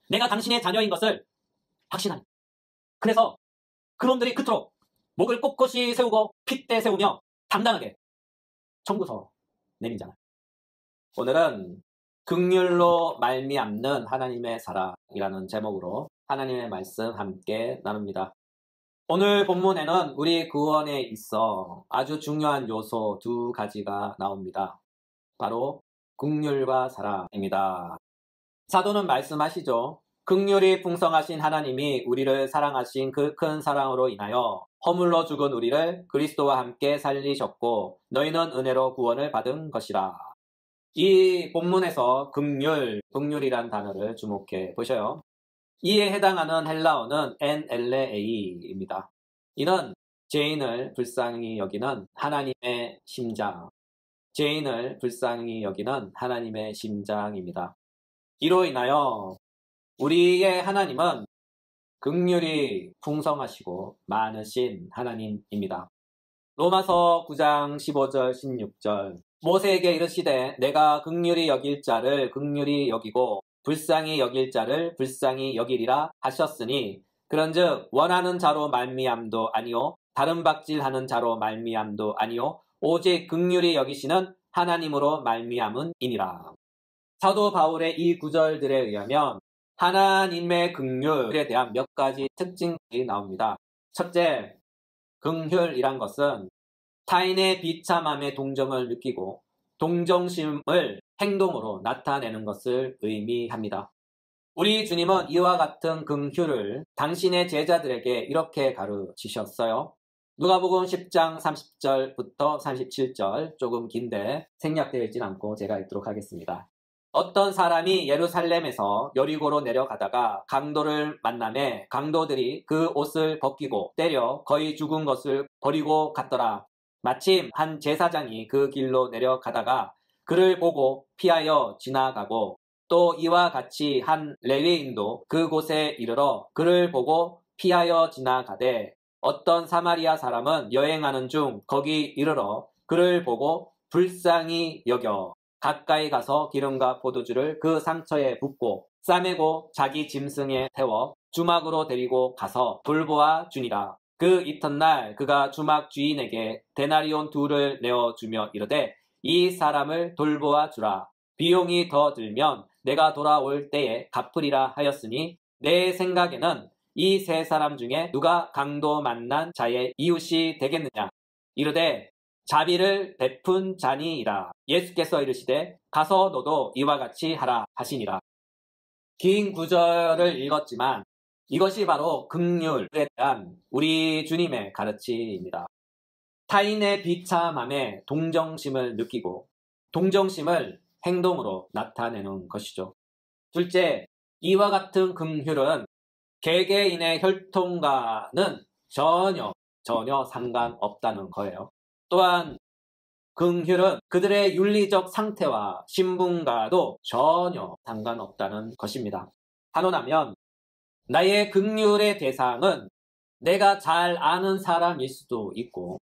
내가 당신의 자녀인 것을 확신하니. 그래서 그놈들이 그토록 목을 꼿꼿이 세우고 핏대 세우며 당당하게 청구서 내밀잖아요. 오늘은 긍휼로 말미암는 하나님의 사랑이라는 제목으로 하나님의 말씀 함께 나눕니다. 오늘 본문에는 우리 구원에 있어 아주 중요한 요소 두 가지가 나옵니다. 바로 긍휼과 사랑입니다. 사도는 말씀하시죠. 긍휼이 풍성하신 하나님이 우리를 사랑하신 그 큰 사랑으로 인하여 허물로 죽은 우리를 그리스도와 함께 살리셨고 너희는 은혜로 구원을 받은 것이라. 이 본문에서 긍휼이란 단어를 주목해 보셔요. 이에 해당하는 헬라어는 NLA입니다. 이는 죄인을 불쌍히 여기는 하나님의 심장, 죄인을 불쌍히 여기는 하나님의 심장입니다. 이로 인하여 우리의 하나님은 긍휼이 풍성하시고 많으신 하나님입니다. 로마서 9장 15절 16절 모세에게 이르시되 내가 긍휼히 여길 자를 긍휼히 여기고 불쌍히 여길 자를 불쌍히 여기리라 하셨으니 그런즉 원하는 자로 말미암도 아니요 다른 박질하는 자로 말미암도 아니요 오직 긍휼히 여기시는 하나님으로 말미암은이니라. 사도 바울의 이 구절들에 의하면 하나님의 긍휼에 대한 몇 가지 특징이 나옵니다. 첫째, 긍휼이란 것은 타인의 비참함에 동정을 느끼고 동정심을 행동으로 나타내는 것을 의미합니다. 우리 주님은 이와 같은 긍휼을 당신의 제자들에게 이렇게 가르치셨어요. 누가복음 10장 30절부터 37절 조금 긴데 생략되어 있진 않고 제가 읽도록 하겠습니다. 어떤 사람이 예루살렘에서 여리고로 내려가다가 강도를 만나매 강도들이 그 옷을 벗기고 때려 거의 죽은 것을 버리고 갔더라. 마침 한 제사장이 그 길로 내려가다가 그를 보고 피하여 지나가고 또 이와 같이 한 레위인도 그곳에 이르러 그를 보고 피하여 지나가되 어떤 사마리아 사람은 여행하는 중 거기 이르러 그를 보고 불쌍히 여겨 가까이 가서 기름과 포도주를 그 상처에 붓고 싸매고 자기 짐승에 태워 주막으로 데리고 가서 돌보아 주니라. 그 이튿날 그가 주막 주인에게 데나리온 2를 내어주며 이르되 이 사람을 돌보아 주라. 비용이 더 들면 내가 돌아올 때에 갚으리라 하였으니 내 생각에는 이 세 사람 중에 누가 강도 만난 자의 이웃이 되겠느냐. 이르되 자비를 베푼 자니이라. 예수께서 이르시되 가서 너도 이와 같이 하라 하시니라. 긴 구절을 읽었지만 이것이 바로 긍휼에 대한 우리 주님의 가르침입니다. 타인의 비참함에 동정심을 느끼고 동정심을 행동으로 나타내는 것이죠. 둘째, 이와 같은 긍휼은 개개인의 혈통과는 전혀 상관없다는 거예요. 또한 긍휼은 그들의 윤리적 상태와 신분과도 전혀 상관없다는 것입니다. 단언하면 나의 긍휼의 대상은 내가 잘 아는 사람일 수도 있고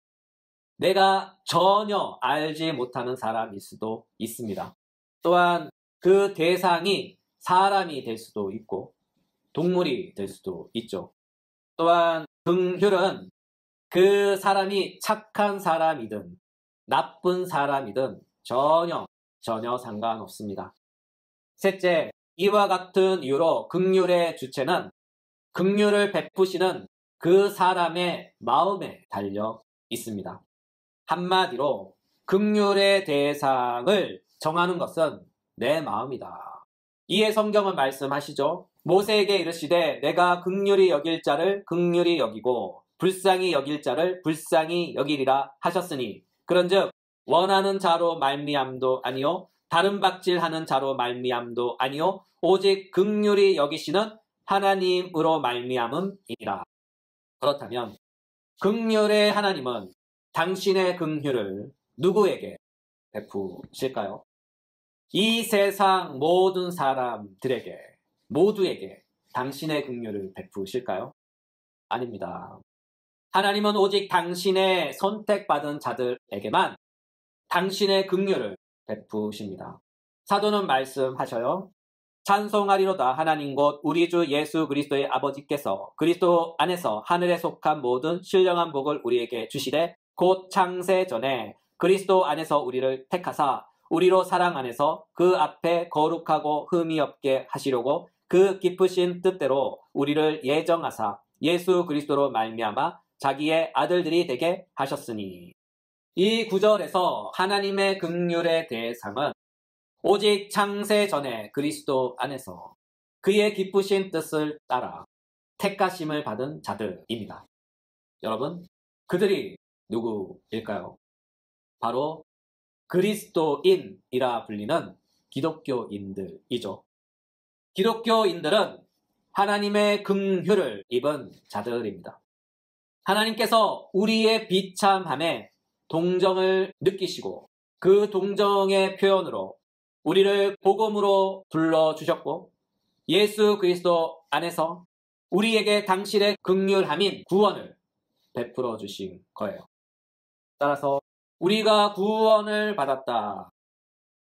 내가 전혀 알지 못하는 사람일 수도 있습니다. 또한 그 대상이 사람이 될 수도 있고 동물이 될 수도 있죠. 또한 긍휼은 그 사람이 착한 사람이든 나쁜 사람이든 전혀 상관없습니다. 셋째, 이와 같은 이유로 긍휼의 주체는 긍휼을 베푸시는 그 사람의 마음에 달려 있습니다. 한마디로 긍휼의 대상을 정하는 것은 내 마음이다. 이에 성경은 말씀하시죠. 모세에게 이르시되 내가 긍휼히 여길 자를 긍휼히 여기고 불쌍히 여길 자를 불쌍히 여기리라 하셨으니 그런즉 원하는 자로 말미암도 아니요 다른 박질하는 자로 말미암도 아니요 오직 긍휼히 여기시는 하나님으로 말미암음이니라. 그렇다면 긍휼의 하나님은 당신의 긍휼을 누구에게 베푸실까요? 이 세상 모든 사람들에게 모두에게 당신의 긍휼을 베푸실까요? 아닙니다. 하나님은 오직 당신의 선택받은 자들에게만 당신의 긍휼을 베푸십니다. 사도는 말씀하셔요. 찬송하리로다. 하나님 곧 우리 주 예수 그리스도의 아버지께서 그리스도 안에서 하늘에 속한 모든 신령한 복을 우리에게 주시되 곧 창세 전에 그리스도 안에서 우리를 택하사 우리로 사랑 안에서 그 앞에 거룩하고 흠이 없게 하시려고 그 깊으신 뜻대로 우리를 예정하사 예수 그리스도로 말미암아 자기의 아들들이 되게 하셨으니. 이 구절에서 하나님의 긍휼의 대상은 오직 창세 전에 그리스도 안에서 그의 기쁘신 뜻을 따라 택하심을 받은 자들입니다. 여러분, 그들이 누구일까요? 바로 그리스도인이라 불리는 기독교인들이죠. 기독교인들은 하나님의 긍휼을 입은 자들입니다. 하나님께서 우리의 비참함에 동정을 느끼시고 그 동정의 표현으로 우리를 복음으로 불러주셨고 예수 그리스도 안에서 우리에게 당신의 긍휼함인 구원을 베풀어 주신 거예요. 따라서 우리가 구원을 받았다.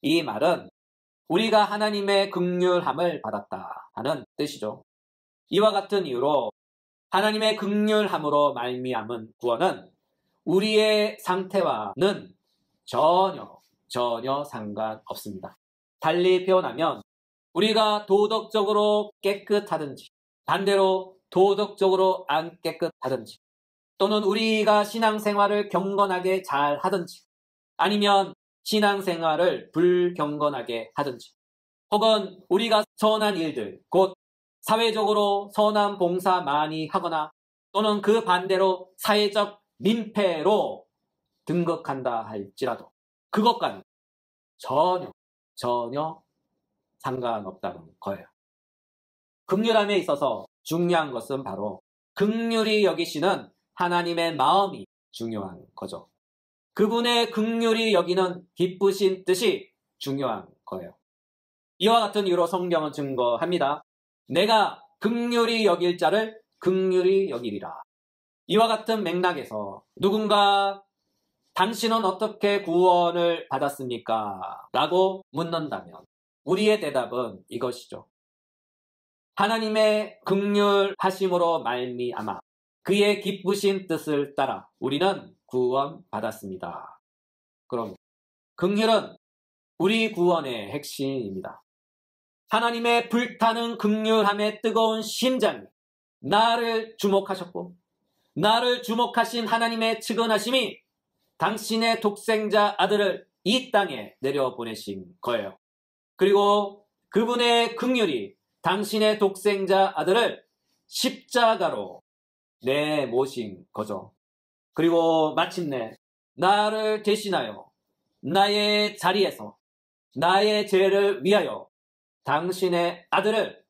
이 말은 우리가 하나님의 긍휼함을 받았다 하는 뜻이죠. 이와 같은 이유로 하나님의 긍휼함으로 말미암은 구원은 우리의 상태와는 전혀 상관없습니다. 달리 표현하면 우리가 도덕적으로 깨끗하든지 반대로 도덕적으로 안 깨끗하든지 또는 우리가 신앙생활을 경건하게 잘 하든지 아니면 신앙생활을 불경건하게 하든지 혹은 우리가 선한 일들 곧 사회적으로 선한 봉사 많이 하거나 또는 그 반대로 사회적 민폐로 등극한다 할지라도 그것과는 전혀 상관없다는 거예요. 긍휼함에 있어서 중요한 것은 바로 긍휼히 여기시는 하나님의 마음이 중요한 거죠. 그분의 긍휼히 여기는 기쁘신 뜻이 중요한 거예요. 이와 같은 이유로 성경은 증거합니다. 내가 긍휼히 여길 자를 긍휼히 여기리라. 이와 같은 맥락에서 누군가 당신은 어떻게 구원을 받았습니까? 라고 묻는다면 우리의 대답은 이것이죠. 하나님의 긍휼하심으로 말미암아 그의 기쁘신 뜻을 따라 우리는 구원받았습니다. 그럼 긍휼은 우리 구원의 핵심입니다. 하나님의 불타는 긍휼함의 뜨거운 심장이 나를 주목하셨고 나를 주목하신 하나님의 측은하심이 당신의 독생자 아들을 이 땅에 내려보내신 거예요. 그리고 그분의 긍휼이 당신의 독생자 아들을 십자가로 내모신 거죠. 그리고 마침내 나를 대신하여 나의 자리에서 나의 죄를 위하여 당신의 아들을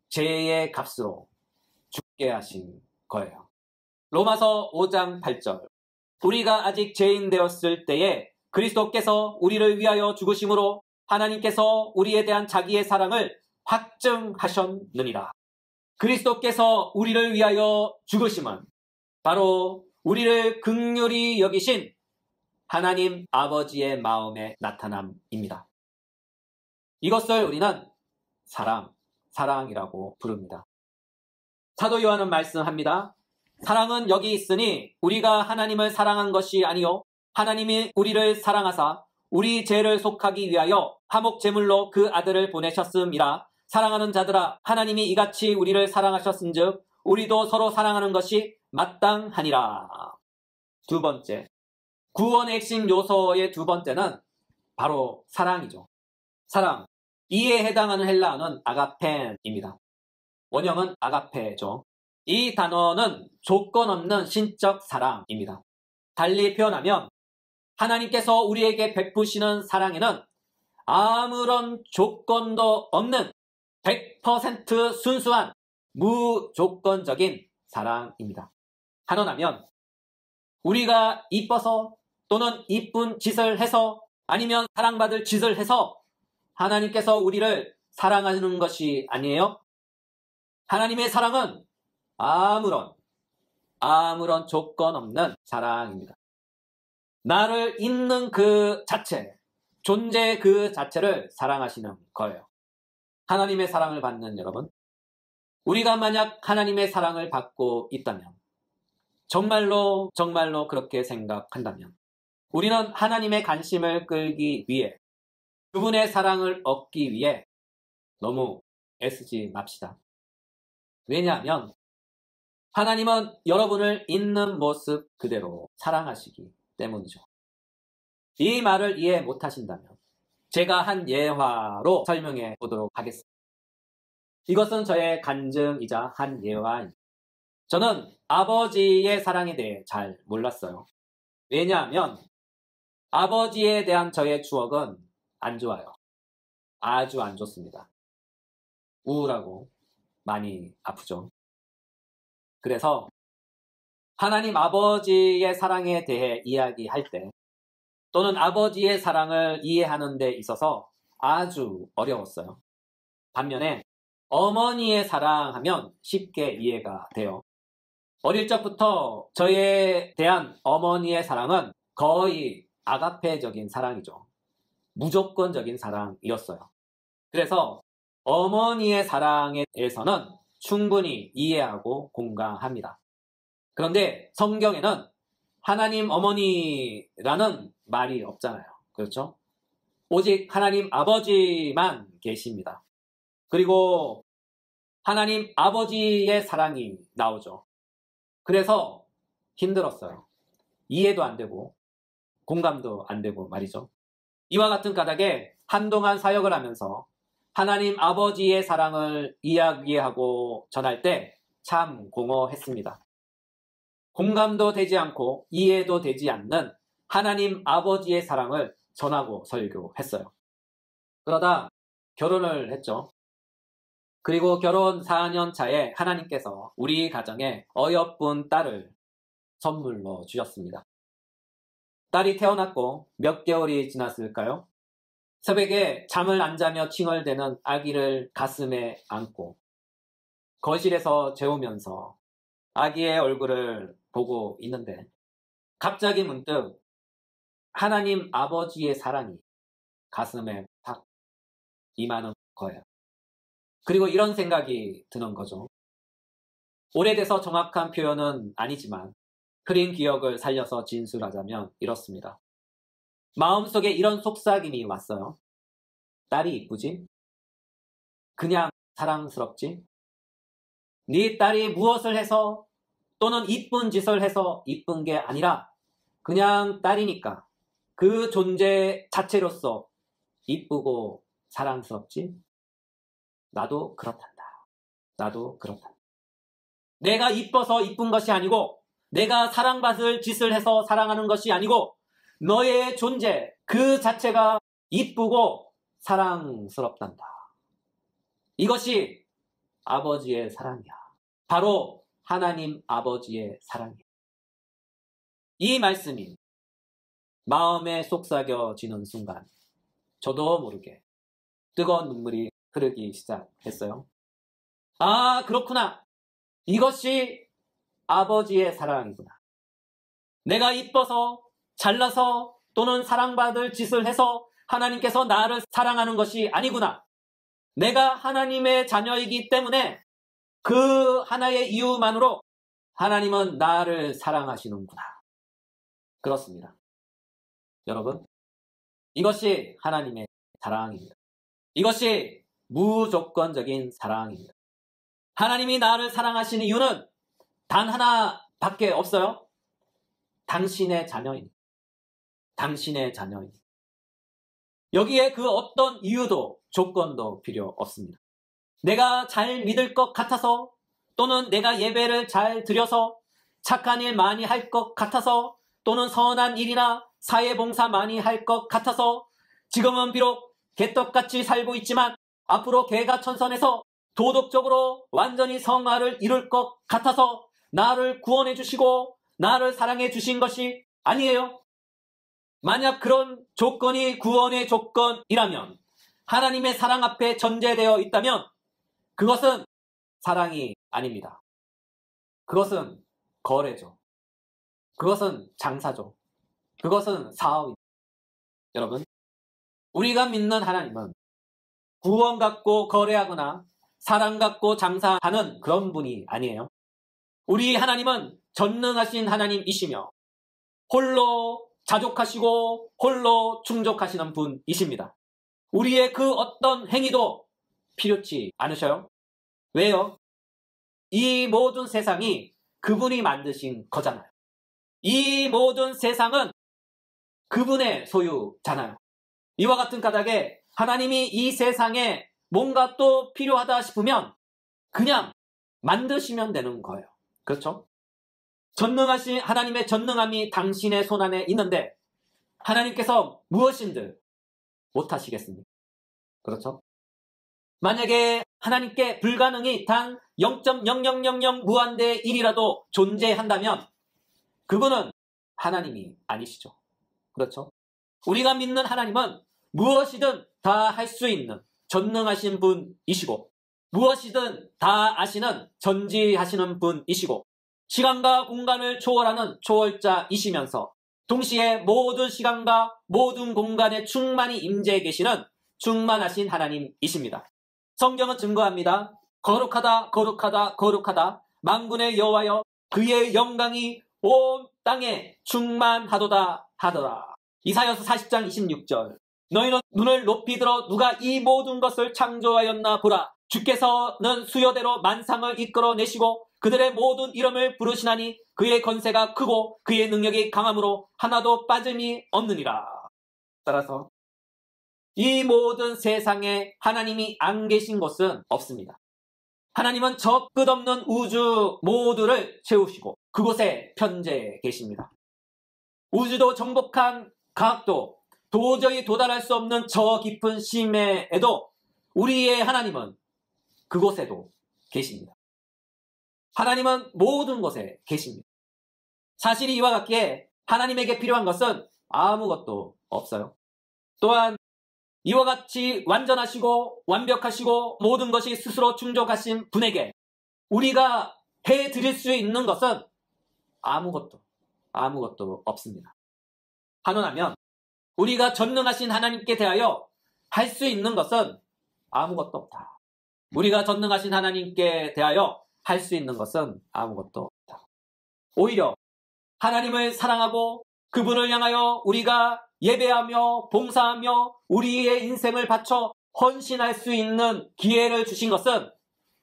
죄의 값으로 죽게 하신 거예요. 로마서 5장 8절 우리가 아직 죄인 되었을 때에 그리스도께서 우리를 위하여 죽으심으로 하나님께서 우리에 대한 자기의 사랑을 확증하셨느니라. 그리스도께서 우리를 위하여 죽으심은 바로 우리를 긍휼히 여기신 하나님 아버지의 마음의 나타남입니다. 이것을 우리는 사랑이라고 부릅니다. 사도 요한은 말씀합니다. 사랑은 여기 있으니 우리가 하나님을 사랑한 것이 아니요 하나님이 우리를 사랑하사 우리 죄를 속하기 위하여 화목 제물로 그 아들을 보내셨음이라. 사랑하는 자들아 하나님이 이같이 우리를 사랑하셨은즉 우리도 서로 사랑하는 것이 마땅하니라. 두 번째, 구원의 핵심 요소의 두 번째는 바로 사랑이죠. 사랑, 이에 해당하는 헬라어는 아가펜입니다. 원형은 아가페죠. 이 단어는 조건 없는 신적 사랑입니다. 달리 표현하면 하나님께서 우리에게 베푸시는 사랑에는 아무런 조건도 없는 100% 순수한 무조건적인 사랑입니다. 단언하면 우리가 이뻐서 또는 이쁜 짓을 해서 아니면 사랑받을 짓을 해서 하나님께서 우리를 사랑하는 것이 아니에요. 하나님의 사랑은 아무런 조건 없는 사랑입니다. 나를 있는 그 자체, 존재 그 자체를 사랑하시는 거예요. 하나님의 사랑을 받는 여러분, 우리가 만약 하나님의 사랑을 받고 있다면, 정말로 그렇게 생각한다면, 우리는 하나님의 관심을 끌기 위해, 그분의 사랑을 얻기 위해 너무 애쓰지 맙시다. 왜냐하면 하나님은 여러분을 있는 모습 그대로 사랑하시기 때문이죠. 이 말을 이해 못하신다면 제가 한 예화로 설명해 보도록 하겠습니다. 이것은 저의 간증이자 한 예화입니다. 저는 아버지의 사랑에 대해 잘 몰랐어요. 왜냐하면 아버지에 대한 저의 추억은 안 좋아요. 아주 안 좋습니다. 우울하고 많이 아프죠. 그래서 하나님 아버지의 사랑에 대해 이야기할 때, 또는 아버지의 사랑을 이해하는 데 있어서 아주 어려웠어요. 반면에 어머니의 사랑하면 쉽게 이해가 돼요. 어릴 적부터 저에 대한 어머니의 사랑은 거의 아가페적인 사랑이죠. 무조건적인 사랑이었어요. 그래서 어머니의 사랑에 대해서는 충분히 이해하고 공감합니다. 그런데 성경에는 하나님 어머니라는 말이 없잖아요. 그렇죠? 오직 하나님 아버지만 계십니다. 그리고 하나님 아버지의 사랑이 나오죠. 그래서 힘들었어요. 이해도 안 되고 공감도 안 되고 말이죠. 이와 같은 까닭에 한동안 사역을 하면서 하나님 아버지의 사랑을 이야기하고 전할 때 참 공허했습니다. 공감도 되지 않고 이해도 되지 않는 하나님 아버지의 사랑을 전하고 설교했어요. 그러다 결혼을 했죠. 그리고 결혼 4년 차에 하나님께서 우리 가정에 어여쁜 딸을 선물로 주셨습니다. 딸이 태어났고 몇 개월이 지났을까요? 새벽에 잠을 안 자며 칭얼대는 아기를 가슴에 안고 거실에서 재우면서 아기의 얼굴을 보고 있는데 갑자기 문득 하나님 아버지의 사랑이 가슴에 탁 임하는 거예요. 그리고 이런 생각이 드는 거죠. 오래돼서 정확한 표현은 아니지만 흐린 기억을 살려서 진술하자면 이렇습니다. 마음속에 이런 속삭임이 왔어요. 딸이 이쁘지? 그냥 사랑스럽지? 네 딸이 무엇을 해서 또는 이쁜 짓을 해서 이쁜 게 아니라 그냥 딸이니까 그 존재 자체로서 이쁘고 사랑스럽지? 나도 그렇단다. 나도 그렇단다. 내가 이뻐서 이쁜 것이 아니고 내가 사랑받을 짓을 해서 사랑하는 것이 아니고 너의 존재 그 자체가 이쁘고 사랑스럽단다. 이것이 아버지의 사랑이야. 바로 하나님 아버지의 사랑이야. 이 말씀이 마음에 속삭여지는 순간 저도 모르게 뜨거운 눈물이 흐르기 시작했어요. 아, 그렇구나. 이것이 아버지의 사랑이구나. 내가 이뻐서 잘나서 또는 사랑받을 짓을 해서 하나님께서 나를 사랑하는 것이 아니구나. 내가 하나님의 자녀이기 때문에 그 하나의 이유만으로 하나님은 나를 사랑하시는구나. 그렇습니다. 여러분, 이것이 하나님의 사랑입니다. 이것이 무조건적인 사랑입니다. 하나님이 나를 사랑하시는 이유는 단 하나밖에 없어요. 당신의 자녀입니다. 당신의 자녀입니다. 여기에 그 어떤 이유도 조건도 필요 없습니다. 내가 잘 믿을 것 같아서 또는 내가 예배를 잘 드려서 착한 일 많이 할 것 같아서 또는 선한 일이나 사회봉사 많이 할 것 같아서 지금은 비록 개떡같이 살고 있지만 앞으로 개가천선해서 도덕적으로 완전히 성화를 이룰 것 같아서 나를 구원해 주시고 나를 사랑해 주신 것이 아니에요. 만약 그런 조건이 구원의 조건이라면 하나님의 사랑 앞에 전제되어 있다면 그것은 사랑이 아닙니다. 그것은 거래죠. 그것은 장사죠. 그것은 사업입니다. 여러분, 우리가 믿는 하나님은 구원 갖고 거래하거나 사랑 갖고 장사하는 그런 분이 아니에요. 우리 하나님은 전능하신 하나님이시며 홀로 자족하시고 홀로 충족하시는 분이십니다. 우리의 그 어떤 행위도 필요치 않으셔요. 왜요? 이 모든 세상이 그분이 만드신 거잖아요. 이 모든 세상은 그분의 소유잖아요. 이와 같은 까닭에 하나님이 이 세상에 뭔가 또 필요하다 싶으면 그냥 만드시면 되는 거예요. 그렇죠? 전능하신 하나님의 전능함이 당신의 손안에 있는데 하나님께서 무엇인들 못하시겠습니까? 그렇죠? 만약에 하나님께 불가능이 단 0.0000 무한대의 1이라도 존재한다면 그분은 하나님이 아니시죠. 그렇죠? 우리가 믿는 하나님은 무엇이든 다 할 수 있는 전능하신 분이시고 무엇이든 다 아시는 전지하시는 분이시고 시간과 공간을 초월하는 초월자이시면서 동시에 모든 시간과 모든 공간에 충만히 임재해 계시는 충만하신 하나님이십니다. 성경은 증거합니다. 거룩하다 거룩하다 거룩하다 만군의 여호와여 그의 영광이 온 땅에 충만하도다 하더라. 이사야서 40장 26절 너희는 눈을 높이 들어 누가 이 모든 것을 창조하였나 보라. 주께서는 수요대로 만상을 이끌어내시고 그들의 모든 이름을 부르시나니 그의 건세가 크고 그의 능력이 강함으로 하나도 빠짐이 없느니라. 따라서 이 모든 세상에 하나님이 안 계신 곳은 없습니다. 하나님은 저 끝없는 우주 모두를 채우시고 그곳에 편재해 계십니다. 우주도 정복한 과학도 도저히 도달할 수 없는 저 깊은 심해에도 우리의 하나님은 그곳에도 계십니다. 하나님은 모든 곳에 계십니다. 사실이 이와 같기에 하나님에게 필요한 것은 아무것도 없어요. 또한 이와 같이 완전하시고 완벽하시고 모든 것이 스스로 충족하신 분에게 우리가 해드릴 수 있는 것은 아무것도 없습니다. 한원하면 우리가 전능하신 하나님께 대하여 할 수 있는 것은 아무것도 없다. 우리가 전능하신 하나님께 대하여 할 수 있는 것은 아무것도 없다. 오히려 하나님을 사랑하고 그분을 향하여 우리가 예배하며 봉사하며 우리의 인생을 바쳐 헌신할 수 있는 기회를 주신 것은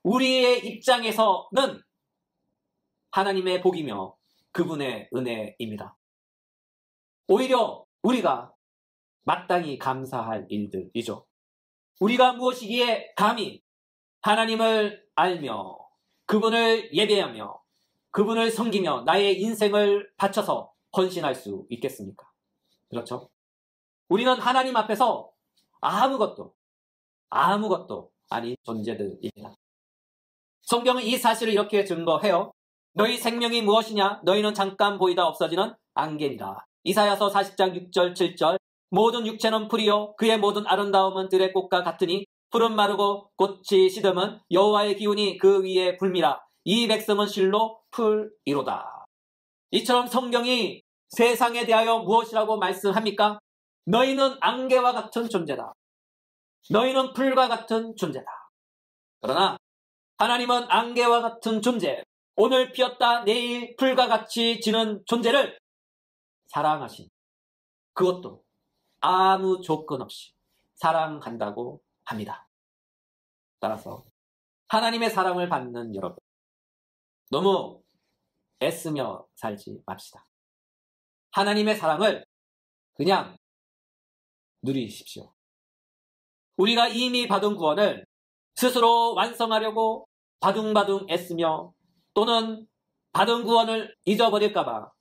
우리의 입장에서는 하나님의 복이며 그분의 은혜입니다. 오히려 우리가 마땅히 감사할 일들이죠. 우리가 무엇이기에 감히 하나님을 알며 그분을 예배하며 그분을 섬기며 나의 인생을 바쳐서 헌신할 수 있겠습니까? 그렇죠? 우리는 하나님 앞에서 아무것도 아닌 존재들입니다. 성경은 이 사실을 이렇게 증거해요. 너희 생명이 무엇이냐? 너희는 잠깐 보이다 없어지는 안개니라. 이사야서 40장 6절 7절 모든 육체는 풀이요 그의 모든 아름다움은 들의 꽃과 같으니 풀은 마르고 꽃이 시듬은 여호와의 기운이 그 위에 불미라. 이 백성은 실로 풀이로다. 이처럼 성경이 세상에 대하여 무엇이라고 말씀합니까? 너희는 안개와 같은 존재다. 너희는 풀과 같은 존재다. 그러나 하나님은 안개와 같은 존재, 오늘 피었다 내일 풀과 같이 지는 존재를 사랑하신, 그것도 아무 조건 없이 사랑한다고 합니다. 따라서 하나님의 사랑을 받는 여러분, 너무 애쓰며 살지 맙시다. 하나님의 사랑을 그냥 누리십시오. 우리가 이미 받은 구원을 스스로 완성하려고 바둥바둥 애쓰며 또는 받은 구원을 잊어버릴까봐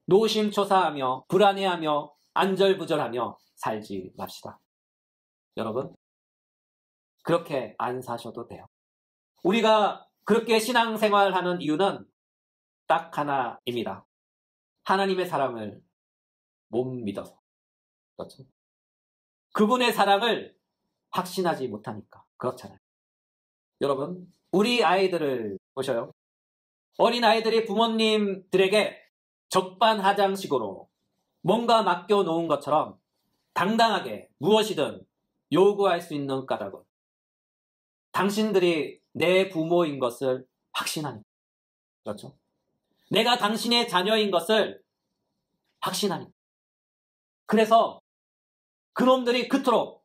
노심초사하며 불안해하며 안절부절하며 살지 맙시다. 여러분, 그렇게 안 사셔도 돼요. 우리가 그렇게 신앙생활하는 이유는 딱 하나입니다. 하나님의 사랑을 못 믿어서. 그렇죠? 그분의 사랑을 확신하지 못하니까 그렇잖아요. 여러분, 우리 아이들을 보셔요. 어린 아이들이 부모님들에게 적반하장식으로 뭔가 맡겨놓은 것처럼 당당하게 무엇이든 요구할 수 있는 까닭은 당신들이 내 부모인 것을 확신하니까. 그렇죠? 내가 당신의 자녀인 것을 확신하니까. 그래서 그놈들이 그토록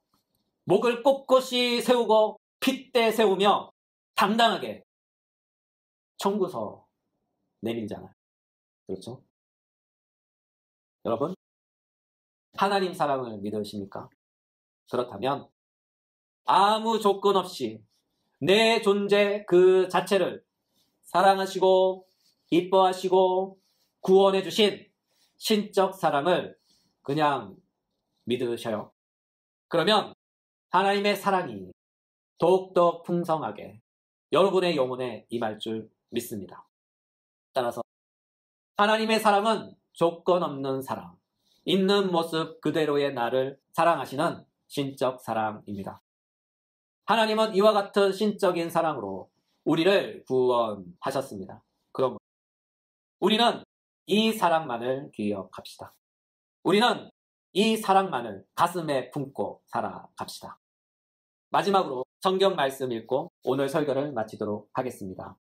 목을 꼿꼿이 세우고 핏대 세우며 당당하게 청구서 내밀잖아요. 그렇죠? 여러분, 하나님 사랑을 믿으십니까? 그렇다면 아무 조건 없이 내 존재 그 자체를 사랑하시고 이뻐하시고 구원해 주신 신적 사랑을 그냥 믿으셔요. 그러면 하나님의 사랑이 더욱더 풍성하게 여러분의 영혼에 임할 줄 믿습니다. 따라서 하나님의 사랑은 조건 없는 사랑, 있는 모습 그대로의 나를 사랑하시는 신적 사랑입니다. 하나님은 이와 같은 신적인 사랑으로 우리를 구원하셨습니다. 그럼 우리는 이 사랑만을 기억합시다. 우리는 이 사랑만을 가슴에 품고 살아갑시다. 마지막으로 성경 말씀 읽고 오늘 설교를 마치도록 하겠습니다.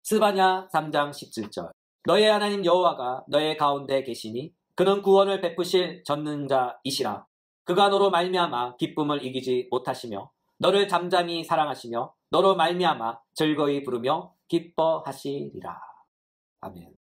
스바냐 3장 17절. 너의 하나님 여호와가 너의 가운데 계시니 그는 구원을 베푸실 전능자이시라. 그가 너로 말미암아 기쁨을 이기지 못하시며 너를 잠잠히 사랑하시며 너로 말미암아 즐거이 부르며 기뻐하시리라. 아멘.